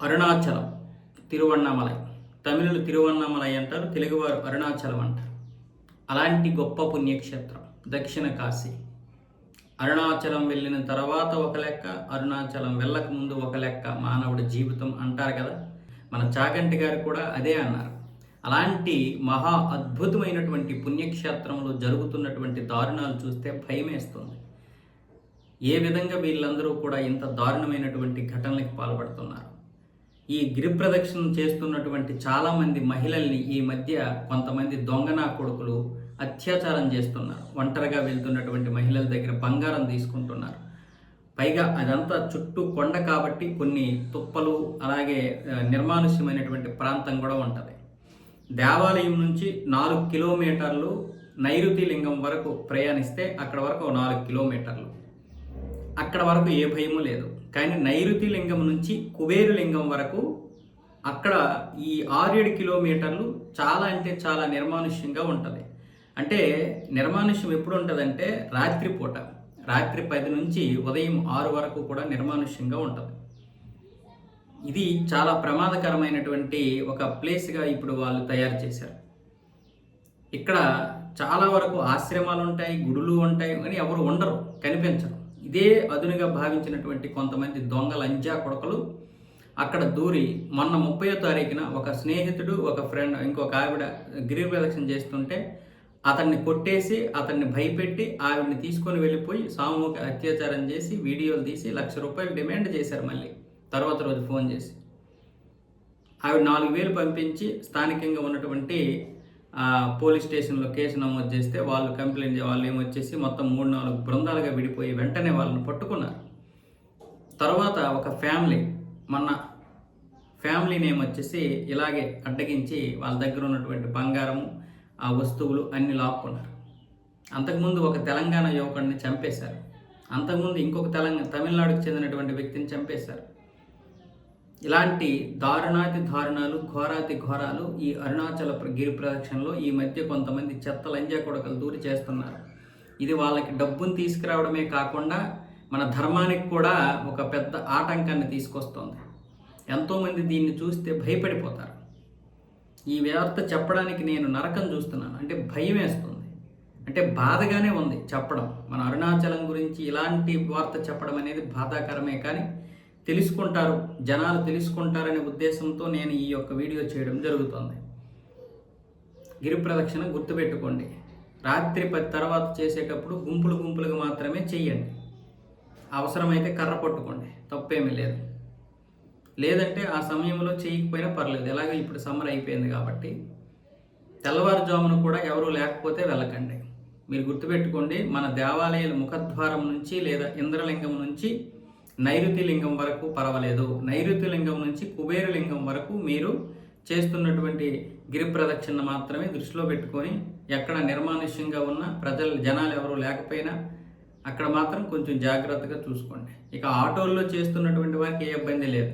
అరుణాచలం, తిరువణ్ణమలై. తమిళులు తిరువణ్ణమలై అంటారు, తెలుగువారు అరుణాచలం అంటారు. అలాంటి గొప్ప పుణ్యక్షేత్రం దక్షిణ కాశీ. అరుణాచలం వెళ్ళిన తర్వాత ఒక లెక్క, అరుణాచలం వెళ్ళక ముందు ఒక లెక్క మానవుడి జీవితం అంటారు కదా. మన చాగంటి గారు కూడా అదే అన్నారు. అలాంటి మహా అద్భుతమైనటువంటి పుణ్యక్షేత్రంలో జరుగుతున్నటువంటి దారుణాలు చూస్తే భయమేస్తుంది. ఏ విధంగా వీళ్ళందరూ కూడా ఇంత దారుణమైనటువంటి ఘటనలకు పాల్పడుతున్నారు. ఈ గిరి ప్రదక్షిణ చేస్తున్నటువంటి చాలామంది మహిళల్ని ఈ మధ్య కొంతమంది దొంగనా కొడుకులు అత్యాచారం చేస్తున్నారు. ఒంటరిగా వెళ్తున్నటువంటి మహిళల దగ్గర బంగారం తీసుకుంటున్నారు. పైగా అదంతా చుట్టూ కొండ కాబట్టి కొన్ని తుప్పలు, అలాగే నిర్మానుష్యమైనటువంటి ప్రాంతం కూడా ఉంటుంది. దేవాలయం నుంచి 4 కిలోమీటర్లు నైరుతి లింగం వరకు ప్రయాణిస్తే అక్కడ వరకు 4 కిలోమీటర్లు, అక్కడ వరకు ఏ భయము లేదు. కానీ నైరుతి లింగం నుంచి కుబేరు లింగం వరకు అక్కడ ఈ 6-7 కిలోమీటర్లు చాలా అంటే చాలా నిర్మానుష్యంగా ఉంటుంది. అంటే నిర్మానుష్యం ఎప్పుడు ఉంటుందంటే రాత్రిపూట, రాత్రి 10 నుంచి ఉదయం 6 వరకు కూడా నిర్మానుష్యంగా ఉంటుంది. ఇది చాలా ప్రమాదకరమైనటువంటి ఒక ప్లేస్గా ఇప్పుడు వాళ్ళు తయారు చేశారు. ఇక్కడ చాలా వరకు ఆశ్రమాలు ఉంటాయి, గుడులు ఉంటాయి, కానీ ఎవరు ఉండరు, కనిపించరు. ఇదే అదునుగా భావించినటువంటి కొంతమంది దొంగల అంజా కొడకలు అక్కడ దూరి మొన్న 30వ తారీఖున ఒక స్నేహితుడు, ఒక ఫ్రెండ్, ఇంకొక ఆవిడ గిరి ప్రదక్షిణ చేస్తుంటే అతన్ని కొట్టేసి, అతన్ని భయపెట్టి ఆవిడని తీసుకొని వెళ్ళిపోయి సామూహిక అత్యాచారం చేసి వీడియోలు తీసి ₹1,00,000 డిమాండ్ చేశారు. మళ్ళీ తర్వాత రోజు ఫోన్ చేసి ఆవిడ 4,000 పంపించి స్థానికంగా ఉన్నటువంటి పోలీస్ స్టేషన్లో కేసు నమోదు చేస్తే వాళ్ళు కంప్లైంట్, వాళ్ళు ఏమొచ్చేసి మొత్తం 3-4 బృందాలుగా విడిపోయి వెంటనే వాళ్ళని పట్టుకున్నారు. తర్వాత ఒక ఫ్యామిలీ, మొన్న ఫ్యామిలీని ఏమొచ్చేసి ఇలాగే అడ్డగించి వాళ్ళ దగ్గర ఉన్నటువంటి బంగారము, ఆ వస్తువులు అన్ని లాక్కున్నారు. అంతకుముందు ఒక తెలంగాణ యువకుడిని చంపేశారు. అంతకుముందు ఇంకొక తమిళనాడుకు చెందినటువంటి వ్యక్తిని చంపేశారు. ఇలాంటి దారుణాతి దారుణాలు, ఘోరాతి ఘోరాలు ఈ అరుణాచల గిరి ప్రదక్షిణలో ఈ మధ్య కొంతమంది చెత్త లంజా కొడకలు దూరి చేస్తున్నారు. ఇది వాళ్ళకి డబ్బును తీసుకురావడమే కాకుండా మన ధర్మానికి కూడా ఒక పెద్ద ఆటంకాన్ని తీసుకొస్తుంది. ఎంతోమంది దీన్ని చూస్తే భయపడిపోతారు. ఈ వార్త చెప్పడానికి నేను నరకం చూస్తున్నాను, అంటే భయం వేస్తుంది, అంటే బాధగానే ఉంది చెప్పడం. మన అరుణాచలం గురించి ఇలాంటి వార్త చెప్పడం అనేది బాధాకరమే, కానీ తెలుసుకుంటారు, జనాలు తెలుసుకుంటారనే ఉద్దేశంతో నేను ఈ యొక్క వీడియో చేయడం జరుగుతుంది. గిరి ప్రదక్షిణ గుర్తుపెట్టుకోండి, రాత్రి 10 తర్వాత చేసేటప్పుడు గుంపులు గుంపులుగా మాత్రమే చెయ్యండి. అవసరమైతే కర్ర పట్టుకోండి, తప్పేమీ లేదు. లేదంటే ఆ సమయంలో చేయకపోయినా పర్లేదు, ఎలాగో ఇప్పుడు సమ్మర్ అయిపోయింది కాబట్టి. తెల్లవారుజామున కూడా ఎవరూ లేకపోతే వెళ్ళకండి. మీరు గుర్తుపెట్టుకోండి, మన దేవాలయాల ముఖద్వారం నుంచి లేదా ఇంద్రలింగం నుంచి నైరుతి లింగం వరకు పర్వాలేదు, నైరుతి లింగం నుంచి కుబేరు లింగం వరకు మీరు చేస్తున్నటువంటి గిరి ప్రదక్షిణ మాత్రమే దృష్టిలో పెట్టుకొని, ఎక్కడ నిర్మానుష్యంగా ఉన్న జనాలు ఎవరు లేకపోయినా అక్కడ మాత్రం కొంచెం జాగ్రత్తగా చూసుకోండి. ఇక ఆటోల్లో చేస్తున్నటువంటి వారికి ఏ ఇబ్బంది లేదు,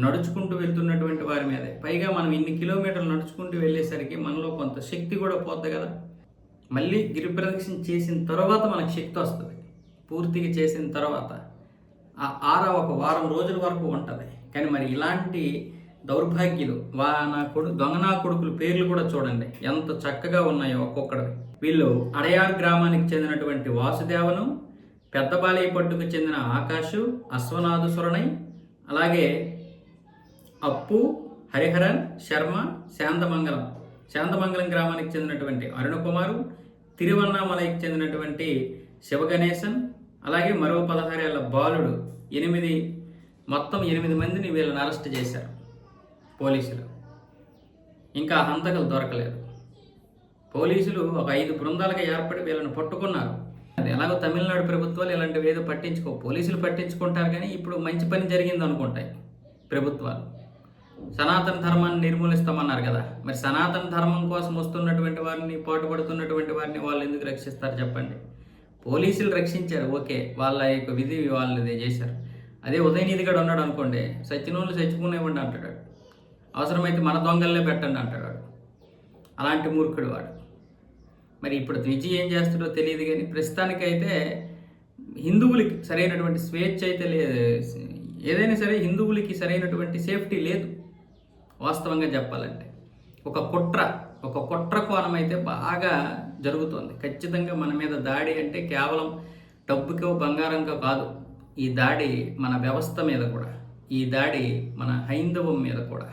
నడుచుకుంటూ వెళ్తున్నటువంటి వారి మీదే. పైగా మనం ఇన్ని కిలోమీటర్లు నడుచుకుంటూ వెళ్ళేసరికి మనలో కొంత శక్తి కూడా పోద్ది కదా. మళ్ళీ గిరి ప్రదక్షిణ చేసిన తర్వాత మనకు శక్తి వస్తుంది, పూర్తిగా చేసిన తర్వాత. ఆ ఆర ఒక వారం రోజుల వరకు ఉంటుంది. కానీ మరి ఇలాంటి దౌర్భాగ్యులు, దొంగనా కొడుకుల పేర్లు కూడా చూడండి ఎంత చక్కగా ఉన్నాయో ఒక్కొక్కడివి. వీళ్ళు అడయార్ గ్రామానికి చెందినటువంటి వాసుదేవను, పెద్దబాలయ్యపట్టుకు చెందిన ఆకాశు, అశ్వనాథు సురణై, అలాగే అప్పు, హరిహరన్, శర్మ, శాంతమంగళం గ్రామానికి చెందినటువంటి అరుణకుమారు, తిరువన్నామలైకి చెందినటువంటి శివగణేశన్, అలాగే మరో 16 ఏళ్ల బాలుడు. మొత్తం 8 మందిని వీళ్ళని అరెస్ట్ చేశారు పోలీసులు. ఇంకా హంతకులు దొరకలేదు. పోలీసులు ఒక 5 బృందాలుగా ఏర్పడి వీళ్ళని పట్టుకున్నారు. అది ఎలాగో తమిళనాడు ప్రభుత్వాలు ఇలాంటివి ఏదో పట్టించుకో, పోలీసులు పట్టించుకుంటారు, కానీ ఇప్పుడు మంచి పని జరిగింది అనుకుంటాయి ప్రభుత్వాలు. సనాతన ధర్మాన్ని నిర్మూలిస్తామన్నారు కదా, మరి సనాతన ధర్మం కోసం వస్తున్నటువంటి వారిని, పాటుపడుతున్నటువంటి వారిని వాళ్ళు ఎందుకు రక్షిస్తారు చెప్పండి? పోలీసులు రక్షించారు, ఓకే, వాళ్ళ యొక్క విధి వాళ్ళది చేశారు. అదే ఉదయనిధి గడు ఉన్నాడు అనుకోండి, సచ్చినోళ్ళు చచ్చిపోనివ్వండి అంటాడు, అవసరమైతే మన దొంగల్లే పెట్టండి అంటాడు వాడు. అలాంటి మూర్ఖుడు వాడు. మరి ఇప్పుడు విజయ్ ఏం చేస్తాడో తెలియదు, కానీ ప్రస్తుతానికైతే హిందువులకి సరైనటువంటి స్వేచ్ఛ అయితే లేదు. ఏదైనా సరే హిందువులకి సరైనటువంటి సేఫ్టీ లేదు వాస్తవంగా చెప్పాలంటే. ఒక కుట్ర కోణం అయితే బాగా జరుగుతోంది. ఖచ్చితంగా మన మీద దాడి అంటే కేవలం డబ్బుకో బంగారంకో కాదు. ఈ దాడి మన వ్యవస్థ మీద కూడా, ఈ దాడి మన హైందవం మీద కూడా.